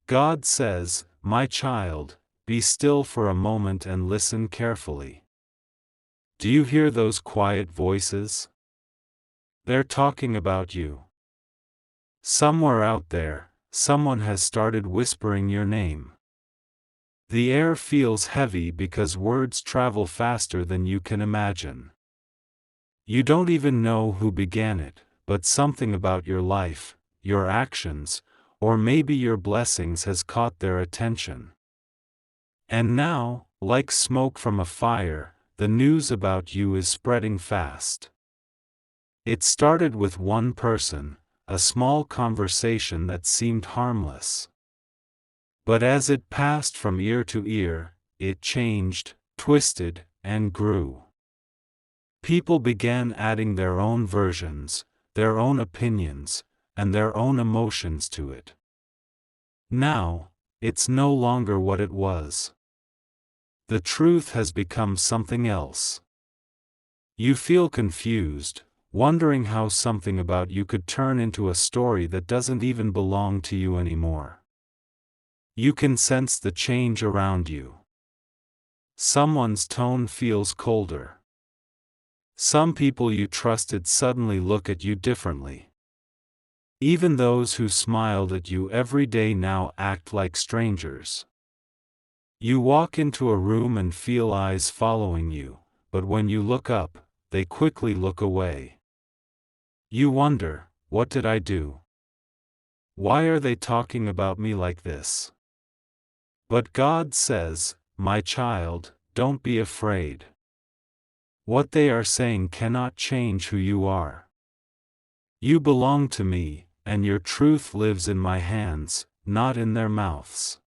God says, "My child, be still for a moment and listen carefully." Do you hear those quiet voices? They're talking about you. Somewhere out there, someone has started whispering your name. The air feels heavy because words travel faster than you can imagine. You don't even know who began it, but something about your life, your actions, or maybe your blessings has caught their attention. And now, like smoke from a fire, the news about you is spreading fast. It started with one person, a small conversation that seemed harmless. But as it passed from ear to ear, it changed, twisted, and grew. People began adding their own versions, their own opinions, and their own emotions to it. Now, it's no longer what it was. The truth has become something else. You feel confused, wondering how something about you could turn into a story that doesn't even belong to you anymore. You can sense the change around you. Someone's tone feels colder. Some people you trusted suddenly look at you differently. Even those who smiled at you every day now act like strangers. You walk into a room and feel eyes following you, but when you look up, they quickly look away. You wonder, what did I do? Why are they talking about me like this? But God says, "My child, don't be afraid. What they are saying cannot change who you are. You belong to me, and your truth lives in my hands, not in their mouths.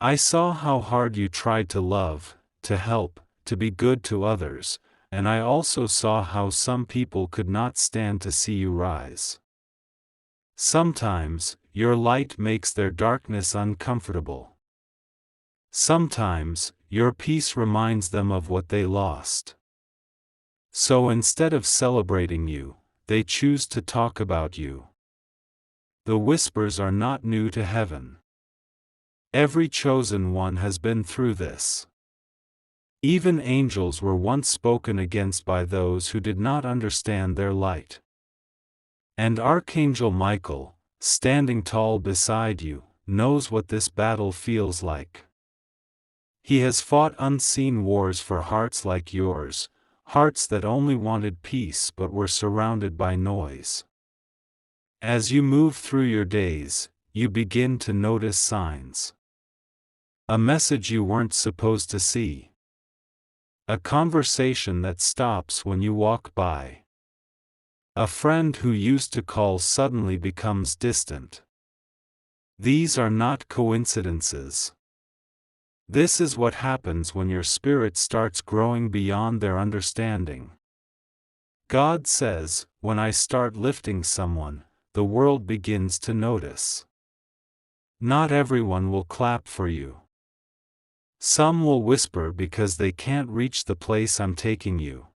I saw how hard you tried to love, to help, to be good to others, and I also saw how some people could not stand to see you rise. Sometimes, your light makes their darkness uncomfortable. Sometimes, your peace reminds them of what they lost. So instead of celebrating you, they choose to talk about you. The whispers are not new to heaven. Every chosen one has been through this. Even angels were once spoken against by those who did not understand their light. And Archangel Michael, standing tall beside you, knows what this battle feels like. He has fought unseen wars for hearts like yours, hearts that only wanted peace but were surrounded by noise. As you move through your days, you begin to notice signs. A message you weren't supposed to see. A conversation that stops when you walk by. A friend who used to call suddenly becomes distant. These are not coincidences. This is what happens when your spirit starts growing beyond their understanding. God says, when I start lifting someone, the world begins to notice. Not everyone will clap for you. Some will whisper because they can't reach the place I'm taking you.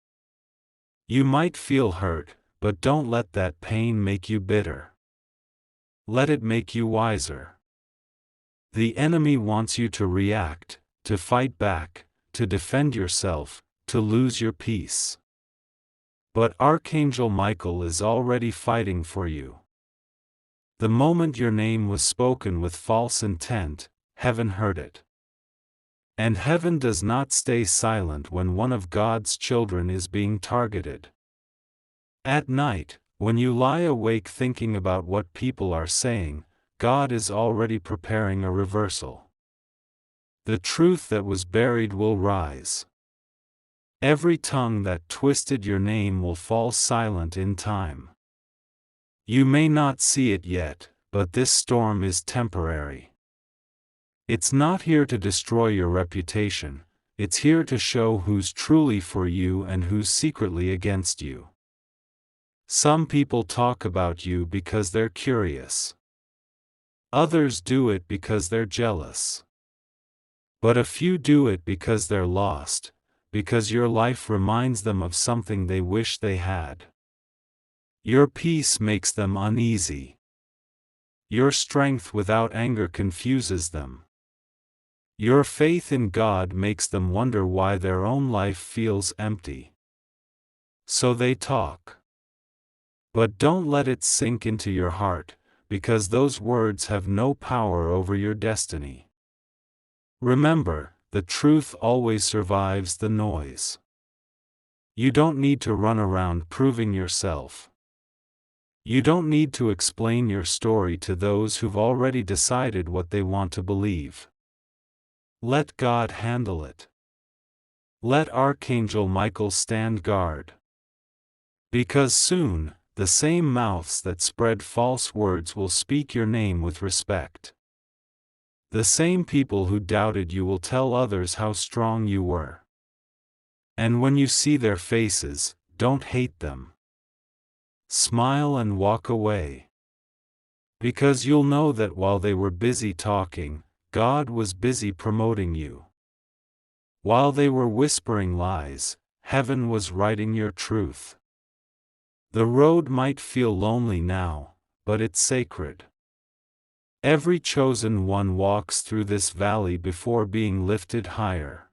You might feel hurt, but don't let that pain make you bitter. Let it make you wiser. The enemy wants you to react, to fight back, to defend yourself, to lose your peace. But Archangel Michael is already fighting for you. The moment your name was spoken with false intent, heaven heard it. And heaven does not stay silent when one of God's children is being targeted. At night, when you lie awake thinking about what people are saying, God is already preparing a reversal. The truth that was buried will rise. Every tongue that twisted your name will fall silent in time. You may not see it yet, but this storm is temporary. It's not here to destroy your reputation, it's here to show who's truly for you and who's secretly against you. Some people talk about you because they're curious. Others do it because they're jealous. But a few do it because they're lost, because your life reminds them of something they wish they had. Your peace makes them uneasy. Your strength without anger confuses them. Your faith in God makes them wonder why their own life feels empty. So they talk. But don't let it sink into your heart, because those words have no power over your destiny. Remember, the truth always survives the noise. You don't need to run around proving yourself. You don't need to explain your story to those who've already decided what they want to believe. Let God handle it. Let Archangel Michael stand guard. Because soon, the same mouths that spread false words will speak your name with respect. The same people who doubted you will tell others how strong you were. And when you see their faces, don't hate them. Smile and walk away. Because you'll know that while they were busy talking, God was busy promoting you. While they were whispering lies, heaven was writing your truth. The road might feel lonely now, but it's sacred. Every chosen one walks through this valley before being lifted higher.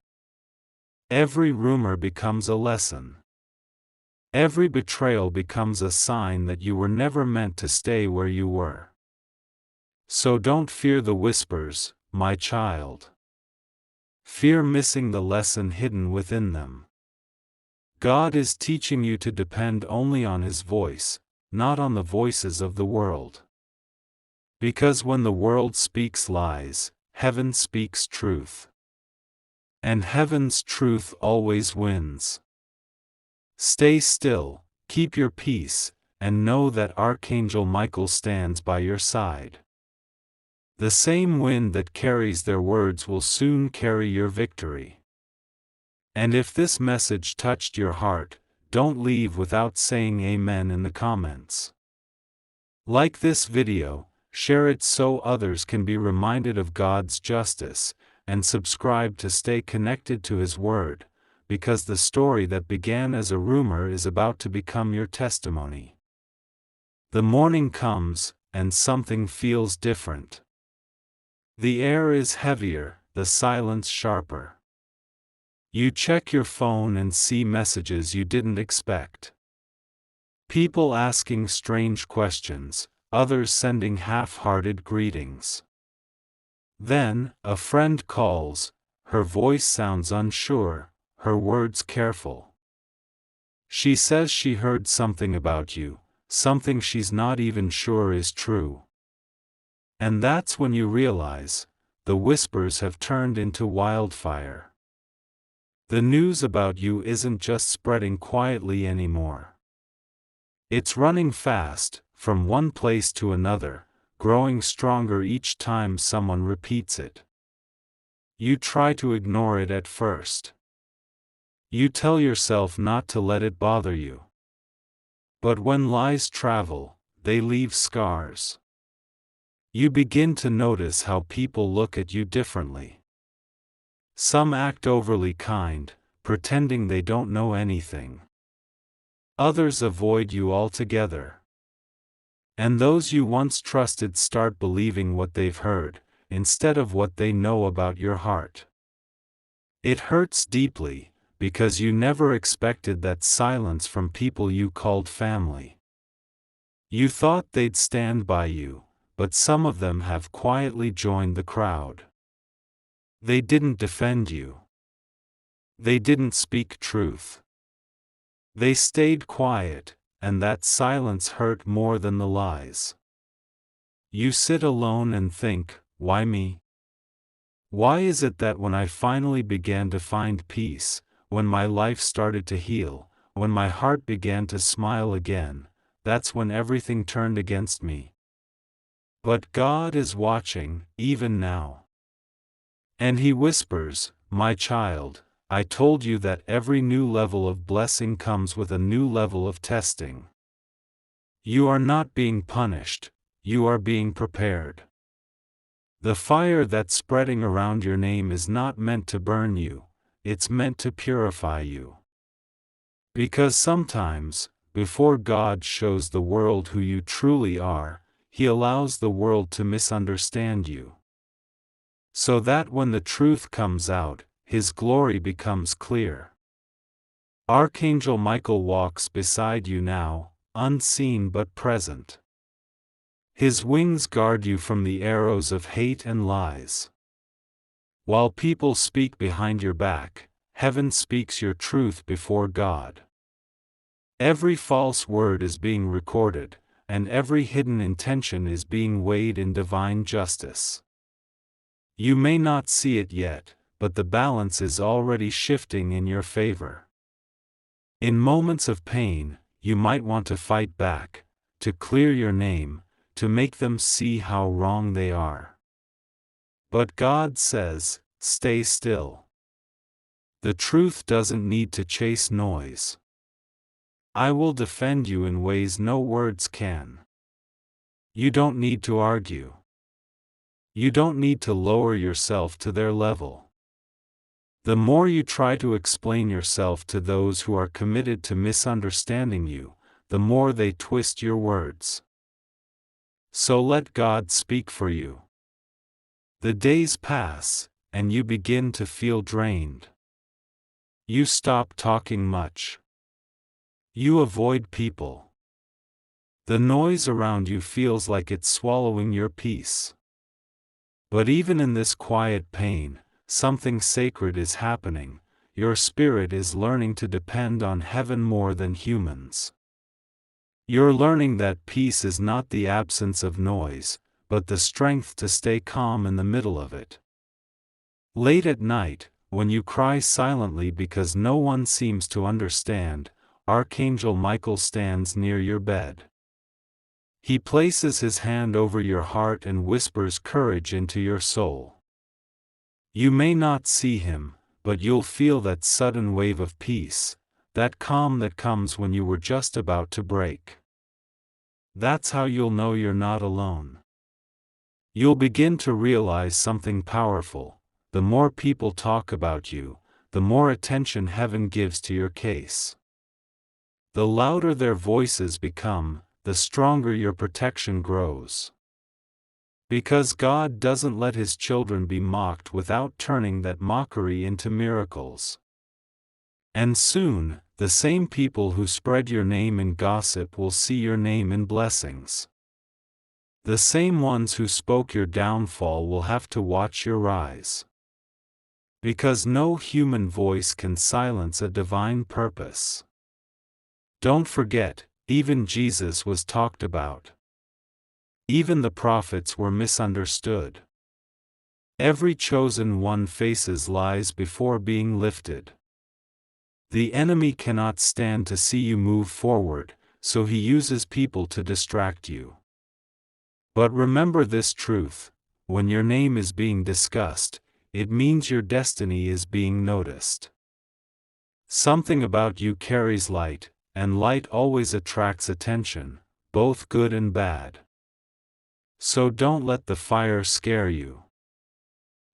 Every rumor becomes a lesson. Every betrayal becomes a sign that you were never meant to stay where you were. So don't fear the whispers, my child. Fear missing the lesson hidden within them. God is teaching you to depend only on His voice, not on the voices of the world. Because when the world speaks lies, heaven speaks truth. And heaven's truth always wins. Stay still, keep your peace, and know that Archangel Michael stands by your side. The same wind that carries their words will soon carry your victory. And if this message touched your heart, don't leave without saying Amen in the comments. Like this video, share it so others can be reminded of God's justice, and subscribe to stay connected to His Word, because the story that began as a rumor is about to become your testimony. The morning comes, and something feels different. The air is heavier, the silence sharper. You check your phone and see messages you didn't expect. People asking strange questions, others sending half-hearted greetings. Then, a friend calls, her voice sounds unsure, her words careful. She says she heard something about you, something she's not even sure is true. And that's when you realize, the whispers have turned into wildfire. The news about you isn't just spreading quietly anymore. It's running fast, from one place to another, growing stronger each time someone repeats it. You try to ignore it at first. You tell yourself not to let it bother you. But when lies travel, they leave scars. You begin to notice how people look at you differently. Some act overly kind, pretending they don't know anything. Others avoid you altogether. And those you once trusted start believing what they've heard, instead of what they know about your heart. It hurts deeply, because you never expected that silence from people you called family. You thought they'd stand by you, but some of them have quietly joined the crowd. They didn't defend you. They didn't speak truth. They stayed quiet, and that silence hurt more than the lies. You sit alone and think, why me? Why is it that when I finally began to find peace, when my life started to heal, when my heart began to smile again, that's when everything turned against me? But God is watching, even now. And He whispers, my child, I told you that every new level of blessing comes with a new level of testing. You are not being punished, you are being prepared. The fire that's spreading around your name is not meant to burn you, it's meant to purify you. Because sometimes, before God shows the world who you truly are, he allows the world to misunderstand you. So that when the truth comes out, his glory becomes clear. Archangel Michael walks beside you now, unseen but present. His wings guard you from the arrows of hate and lies. While people speak behind your back, heaven speaks your truth before God. Every false word is being recorded, and every hidden intention is being weighed in divine justice. You may not see it yet, but the balance is already shifting in your favor. In moments of pain, you might want to fight back, to clear your name, to make them see how wrong they are. But God says, stay still. The truth doesn't need to chase noise. I will defend you in ways no words can. You don't need to argue. You don't need to lower yourself to their level. The more you try to explain yourself to those who are committed to misunderstanding you, the more they twist your words. So let God speak for you. The days pass, and you begin to feel drained. You stop talking much. You avoid people. The noise around you feels like it's swallowing your peace. But even in this quiet pain, something sacred is happening. Your spirit is learning to depend on heaven more than humans. You're learning that peace is not the absence of noise, but the strength to stay calm in the middle of it. Late at night, when you cry silently because no one seems to understand, Archangel Michael stands near your bed. He places his hand over your heart and whispers courage into your soul. You may not see him, but you'll feel that sudden wave of peace, that calm that comes when you were just about to break. That's how you'll know you're not alone. You'll begin to realize something powerful. The more people talk about you, the more attention heaven gives to your case. The louder their voices become, the stronger your protection grows. Because God doesn't let his children be mocked without turning that mockery into miracles. And soon, the same people who spread your name in gossip will see your name in blessings. The same ones who spoke your downfall will have to watch your rise. Because no human voice can silence a divine purpose. Don't forget, even Jesus was talked about. Even the prophets were misunderstood. Every chosen one faces lies before being lifted. The enemy cannot stand to see you move forward, so he uses people to distract you. But remember this truth: when your name is being discussed, it means your destiny is being noticed. Something about you carries light, and light always attracts attention, both good and bad. So don't let the fire scare you.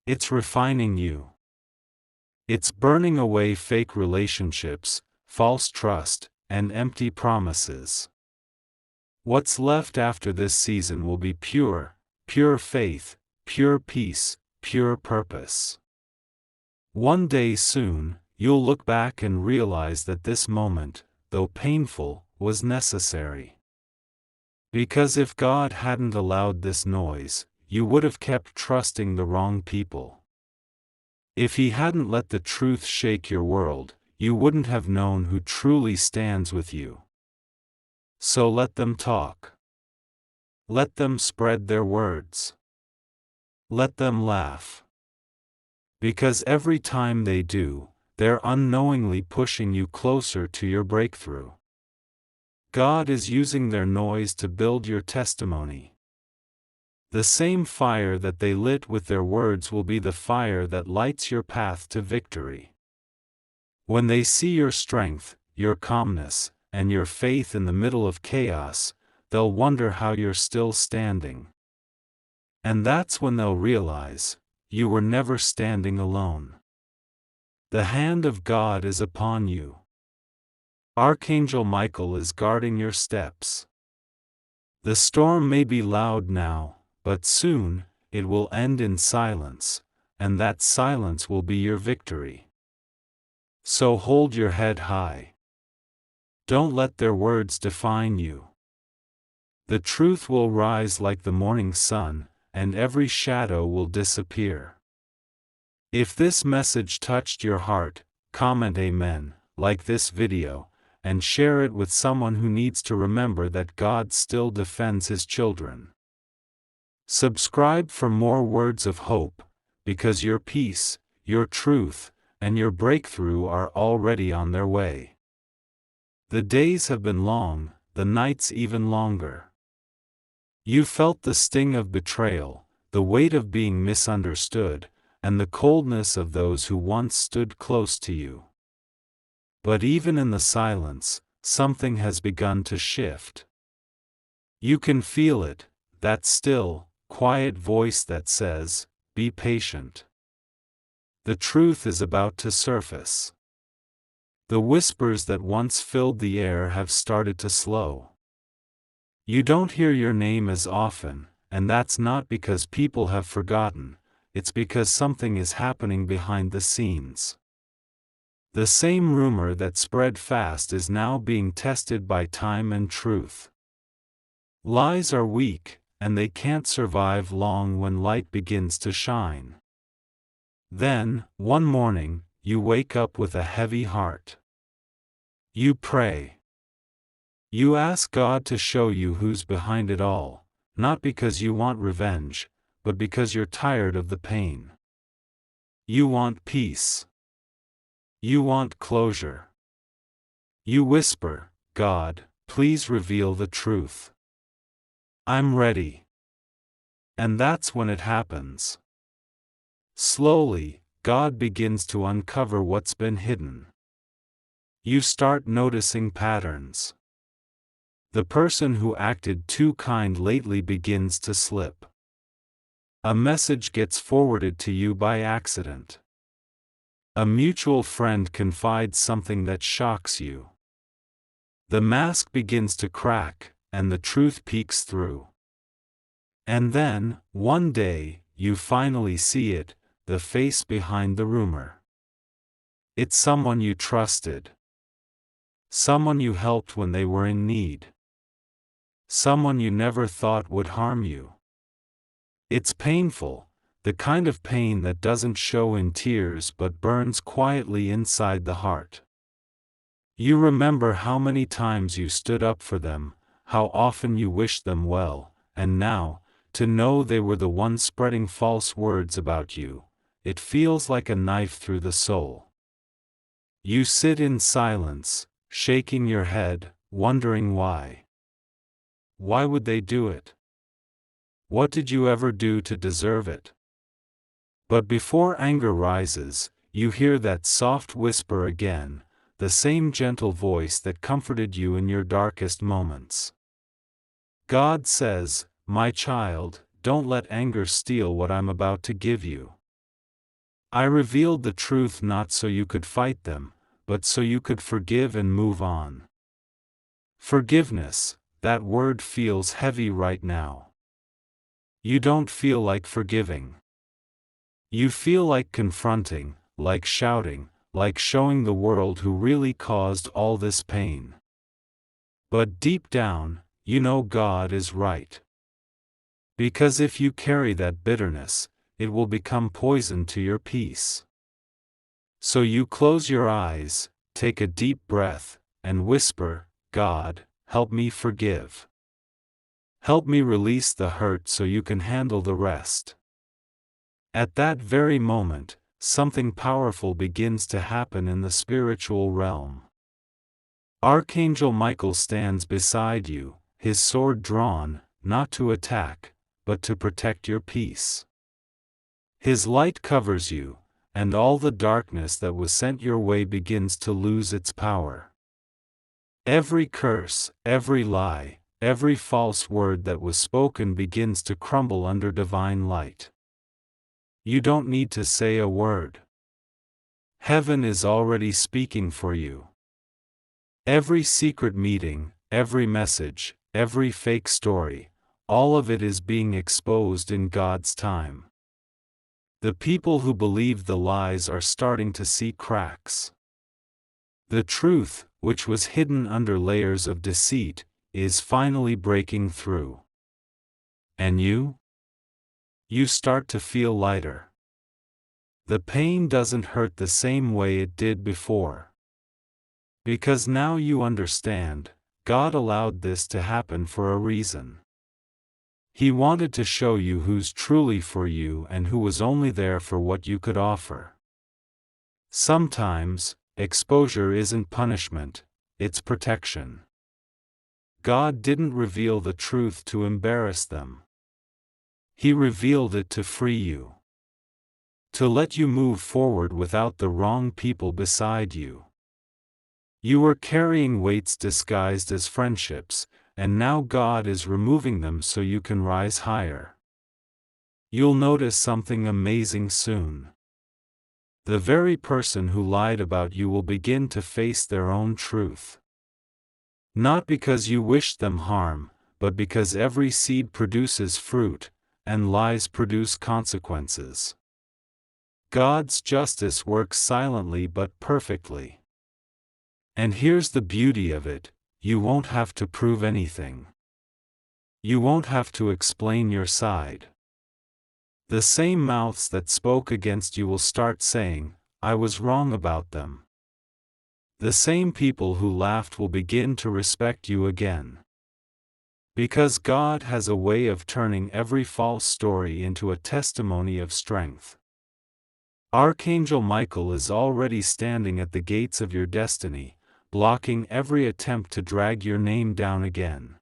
It's refining you. It's burning away fake relationships, false trust, and empty promises. What's left after this season will be pure, pure faith, pure peace, pure purpose. One day soon, you'll look back and realize that this moment, though painful, was necessary. Because if God hadn't allowed this noise, you would have kept trusting the wrong people. If he hadn't let the truth shake your world, you wouldn't have known who truly stands with you. So let them talk. Let them spread their words. Let them laugh. Because every time they do, they're unknowingly pushing you closer to your breakthrough. God is using their noise to build your testimony. The same fire that they lit with their words will be the fire that lights your path to victory. When they see your strength, your calmness, and your faith in the middle of chaos, they'll wonder how you're still standing. And that's when they'll realize, you were never standing alone. The hand of God is upon you. Archangel Michael is guarding your steps. The storm may be loud now, but soon, it will end in silence, and that silence will be your victory. So hold your head high. Don't let their words define you. The truth will rise like the morning sun, and every shadow will disappear. If this message touched your heart, comment Amen, like this video, and share it with someone who needs to remember that God still defends His children. Subscribe for more words of hope, because your peace, your truth, and your breakthrough are already on their way. The days have been long, the nights even longer. You felt the sting of betrayal, the weight of being misunderstood, and the coldness of those who once stood close to you. But even in the silence, something has begun to shift. You can feel it, that still, quiet voice that says, "Be patient." The truth is about to surface. The whispers that once filled the air have started to slow. You don't hear your name as often, and that's not because people have forgotten, it's because something is happening behind the scenes. The same rumor that spread fast is now being tested by time and truth. Lies are weak, and they can't survive long when light begins to shine. Then, one morning, you wake up with a heavy heart. You pray. You ask God to show you who's behind it all, not because you want revenge, but because you're tired of the pain. You want peace. You want closure. You whisper, "God, please reveal the truth. I'm ready." And that's when it happens. Slowly, God begins to uncover what's been hidden. You start noticing patterns. The person who acted too kind lately begins to slip. A message gets forwarded to you by accident. A mutual friend confides something that shocks you. The mask begins to crack, and the truth peeks through. And then, one day, you finally see it, the face behind the rumor. It's someone you trusted. Someone you helped when they were in need. Someone you never thought would harm you. It's painful, the kind of pain that doesn't show in tears but burns quietly inside the heart. You remember how many times you stood up for them, how often you wished them well, and now, to know they were the ones spreading false words about you, it feels like a knife through the soul. You sit in silence, shaking your head, wondering why. Why would they do it? What did you ever do to deserve it? But before anger rises, you hear that soft whisper again, the same gentle voice that comforted you in your darkest moments. God says, "My child, don't let anger steal what I'm about to give you. I revealed the truth not so you could fight them, but so you could forgive and move on." Forgiveness, that word feels heavy right now. You don't feel like forgiving. You feel like confronting, like shouting, like showing the world who really caused all this pain. But deep down, you know God is right. Because if you carry that bitterness, it will become poison to your peace. So you close your eyes, take a deep breath, and whisper, "God, help me forgive. Help me release the hurt so you can handle the rest." At that very moment, something powerful begins to happen in the spiritual realm. Archangel Michael stands beside you, his sword drawn, not to attack, but to protect your peace. His light covers you, and all the darkness that was sent your way begins to lose its power. Every curse, every lie, every false word that was spoken begins to crumble under divine light. You don't need to say a word. Heaven is already speaking for you. Every secret meeting, every message, every fake story, all of it is being exposed in God's time. The people who believe the lies are starting to see cracks. The truth, which was hidden under layers of deceit, is finally breaking through. And you? You start to feel lighter. The pain doesn't hurt the same way it did before. Because now you understand, God allowed this to happen for a reason. He wanted to show you who's truly for you and who was only there for what you could offer. Sometimes, exposure isn't punishment, it's protection. God didn't reveal the truth to embarrass them. He revealed it to free you. To let you move forward without the wrong people beside you. You were carrying weights disguised as friendships, and now God is removing them so you can rise higher. You'll notice something amazing soon. The very person who lied about you will begin to face their own truth. Not because you wished them harm, but because every seed produces fruit, and lies produce consequences. God's justice works silently but perfectly. And here's the beauty of it, you won't have to prove anything. You won't have to explain your side. The same mouths that spoke against you will start saying, "I was wrong about them." The same people who laughed will begin to respect you again. Because God has a way of turning every false story into a testimony of strength. Archangel Michael is already standing at the gates of your destiny, blocking every attempt to drag your name down again.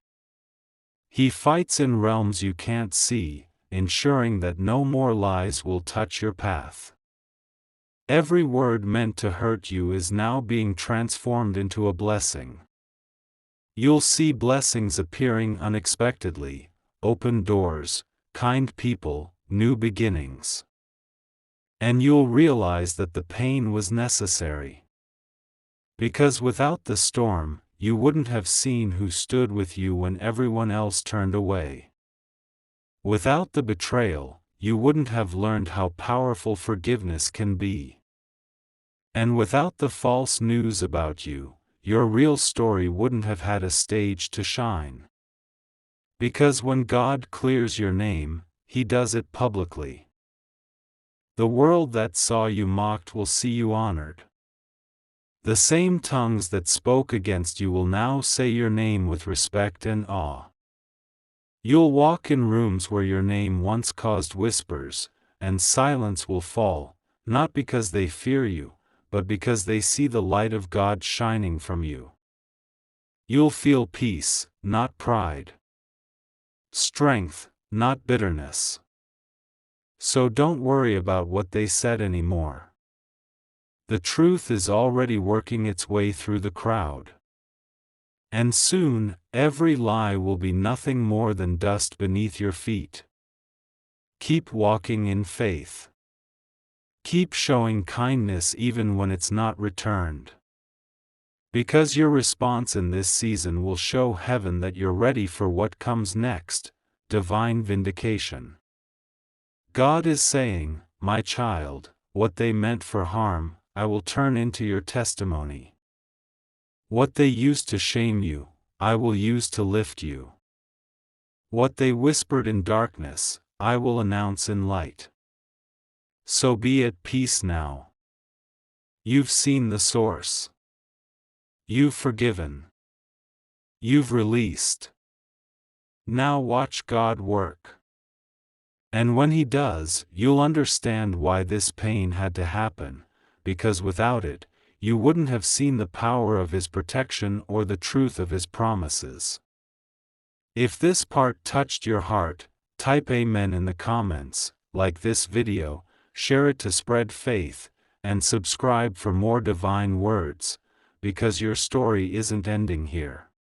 He fights in realms you can't see, ensuring that no more lies will touch your path. Every word meant to hurt you is now being transformed into a blessing. You'll see blessings appearing unexpectedly, open doors, kind people, new beginnings. And you'll realize that the pain was necessary. Because without the storm, you wouldn't have seen who stood with you when everyone else turned away. Without the betrayal, you wouldn't have learned how powerful forgiveness can be. And without the false news about you, your real story wouldn't have had a stage to shine. Because when God clears your name, He does it publicly. The world that saw you mocked will see you honored. The same tongues that spoke against you will now say your name with respect and awe. You'll walk in rooms where your name once caused whispers, and silence will fall, not because they fear you, but because they see the light of God shining from you. You'll feel peace, not pride. Strength, not bitterness. So don't worry about what they said anymore. The truth is already working its way through the crowd. And soon, every lie will be nothing more than dust beneath your feet. Keep walking in faith. Keep showing kindness even when it's not returned. Because your response in this season will show heaven that you're ready for what comes next, divine vindication. God is saying, "My child, what they meant for harm, I will turn into your testimony. What they used to shame you, I will use to lift you. What they whispered in darkness, I will announce in light." So be at peace now. You've seen the source. You've forgiven. You've released. Now watch God work. And when He does, you'll understand why this pain had to happen, because without it, you wouldn't have seen the power of His protection or the truth of His promises. If this part touched your heart, type Amen in the comments, like this video, share it to spread faith, and subscribe for more divine words, because your story isn't ending here.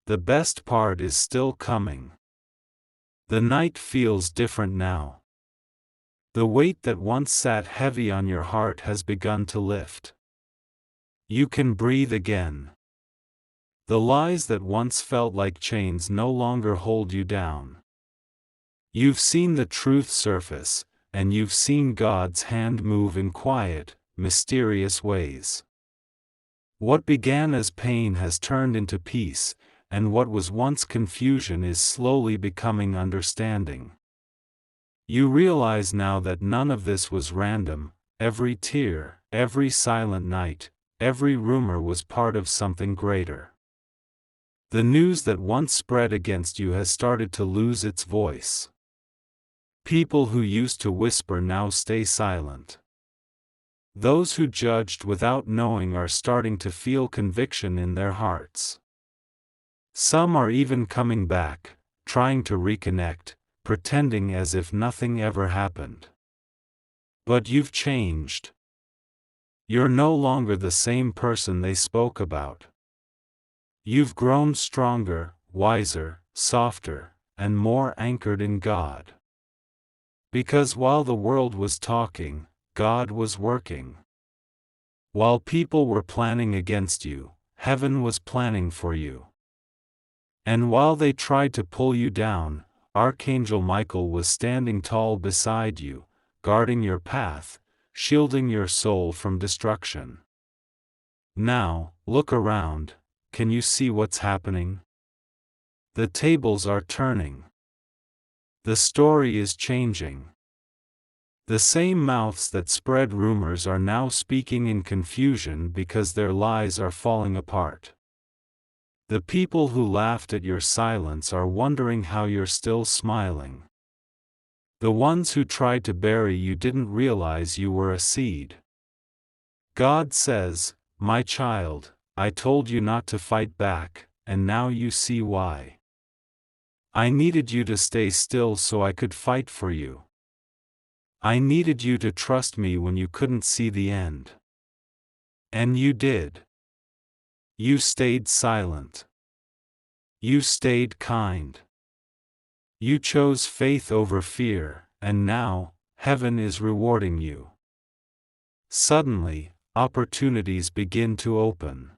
The best part is still coming. The night feels different now. The weight that once sat heavy on your heart has begun to lift. You can breathe again. The lies that once felt like chains no longer hold you down. You've seen the truth surface, and you've seen God's hand move in quiet, mysterious ways. What began as pain has turned into peace, and what was once confusion is slowly becoming understanding. You realize now that none of this was random. Every tear, every silent night, every rumor was part of something greater. The news that once spread against you has started to lose its voice. People who used to whisper now stay silent. Those who judged without knowing are starting to feel conviction in their hearts. Some are even coming back, trying to reconnect, pretending as if nothing ever happened. But you've changed. You're no longer the same person they spoke about. You've grown stronger, wiser, softer, and more anchored in God. Because while the world was talking, God was working. While people were planning against you, heaven was planning for you. And while they tried to pull you down, Archangel Michael was standing tall beside you, guarding your path, shielding your soul from destruction. Now, look around. Can you see what's happening? The tables are turning. The story is changing. The same mouths that spread rumors are now speaking in confusion because their lies are falling apart. The people who laughed at your silence are wondering how you're still smiling. The ones who tried to bury you didn't realize you were a seed. God says, "My child, I told you not to fight back, and now you see why. I needed you to stay still so I could fight for you. I needed you to trust me when you couldn't see the end. And you did. You stayed silent. You stayed kind. You chose faith over fear, and now, heaven is rewarding you." Suddenly, opportunities begin to open.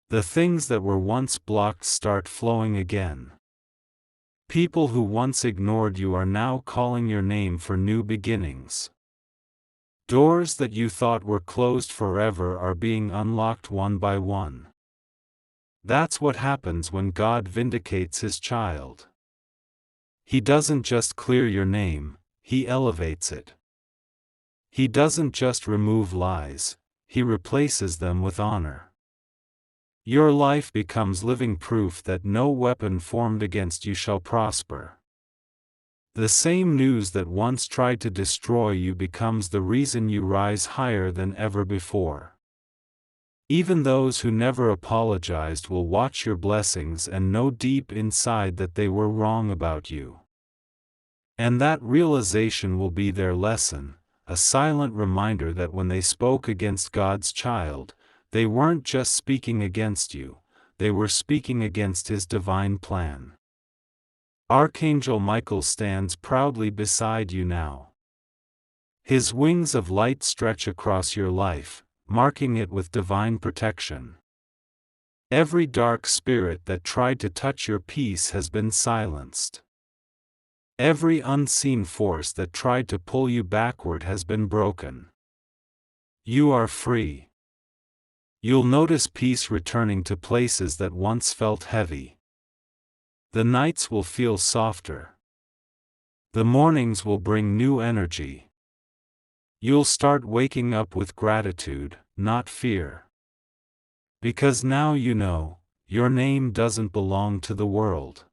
The things that were once blocked start flowing again. People who once ignored you are now calling your name for new beginnings. Doors that you thought were closed forever are being unlocked one by one. That's what happens when God vindicates His child. He doesn't just clear your name, He elevates it. He doesn't just remove lies, He replaces them with honor. Your life becomes living proof that no weapon formed against you shall prosper. The same news that once tried to destroy you becomes the reason you rise higher than ever before. Even those who never apologized will watch your blessings and know deep inside that they were wrong about you. And that realization will be their lesson, a silent reminder that when they spoke against God's child, they weren't just speaking against you, they were speaking against His divine plan. Archangel Michael stands proudly beside you now. His wings of light stretch across your life, marking it with divine protection. Every dark spirit that tried to touch your peace has been silenced. Every unseen force that tried to pull you backward has been broken. You are free. You'll notice peace returning to places that once felt heavy. The nights will feel softer. The mornings will bring new energy. You'll start waking up with gratitude, not fear. Because now you know, your name doesn't belong to the world.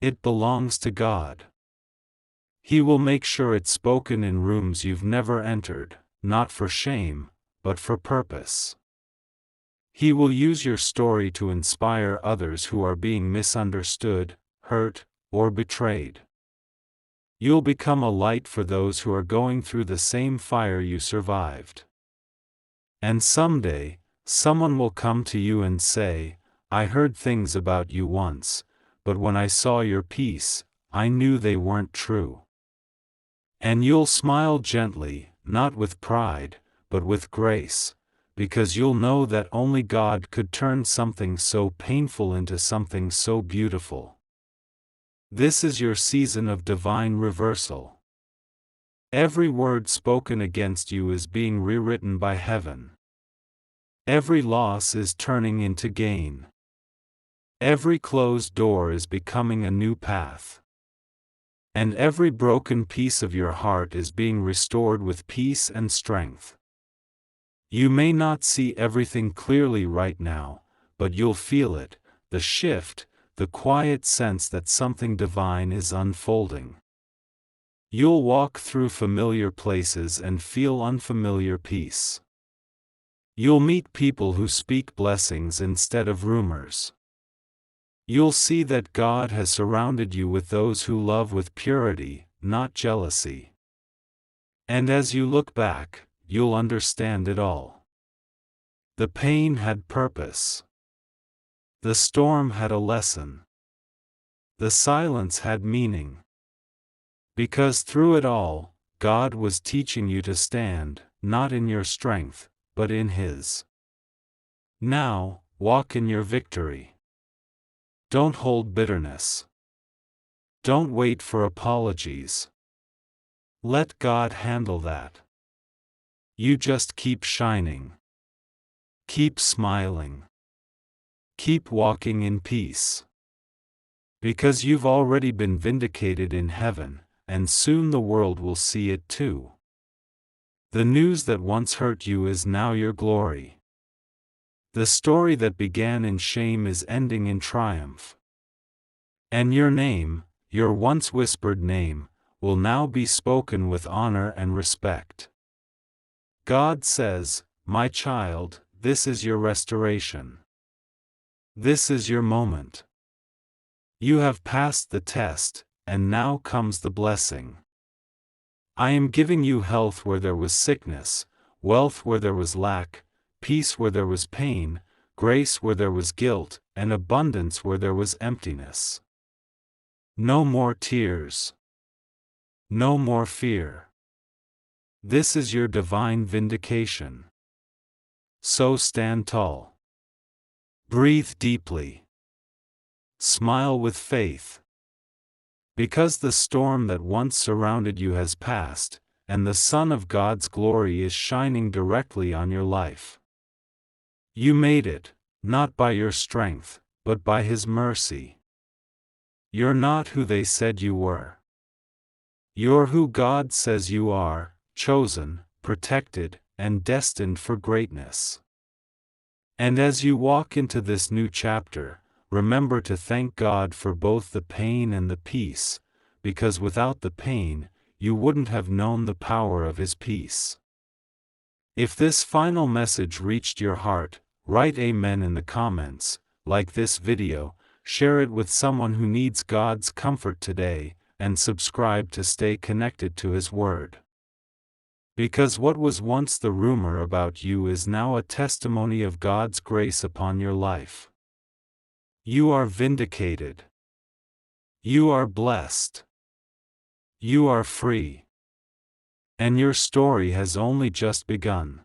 It belongs to God. He will make sure it's spoken in rooms you've never entered, not for shame, but for purpose. He will use your story to inspire others who are being misunderstood, hurt, or betrayed. You'll become a light for those who are going through the same fire you survived. And someday, someone will come to you and say, "I heard things about you once, but when I saw your peace, I knew they weren't true." And you'll smile gently, not with pride, but with grace, because you'll know that only God could turn something so painful into something so beautiful. This is your season of divine reversal. Every word spoken against you is being rewritten by heaven. Every loss is turning into gain. Every closed door is becoming a new path. And every broken piece of your heart is being restored with peace and strength. You may not see everything clearly right now, but you'll feel it, the shift, the quiet sense that something divine is unfolding. You'll walk through familiar places and feel unfamiliar peace. You'll meet people who speak blessings instead of rumors. You'll see that God has surrounded you with those who love with purity, not jealousy. And as you look back, you'll understand it all. The pain had purpose. The storm had a lesson. The silence had meaning. Because through it all, God was teaching you to stand, not in your strength, but in His. Now, walk in your victory. Don't hold bitterness. Don't wait for apologies. Let God handle that. You just keep shining. Keep smiling. Keep walking in peace. Because you've already been vindicated in heaven, and soon the world will see it too. The news that once hurt you is now your glory. The story that began in shame is ending in triumph. And your name, your once whispered name, will now be spoken with honor and respect. God says, "My child, this is your restoration. This is your moment. You have passed the test, and now comes the blessing. I am giving you health where there was sickness, wealth where there was lack, peace where there was pain, grace where there was guilt, and abundance where there was emptiness. No more tears. No more fear. This is your divine vindication. So stand tall. Breathe deeply. Smile with faith. Because the storm that once surrounded you has passed, and the sun of God's glory is shining directly on your life. You made it, not by your strength, but by His mercy. You're not who they said you were. You're who God says you are, chosen, protected, and destined for greatness. And as you walk into this new chapter, remember to thank God for both the pain and the peace, because without the pain, you wouldn't have known the power of His peace. If this final message reached your heart, write Amen in the comments, like this video, share it with someone who needs God's comfort today, and subscribe to stay connected to His Word. Because what was once the rumor about you is now a testimony of God's grace upon your life. You are vindicated. You are blessed. You are free. And your story has only just begun.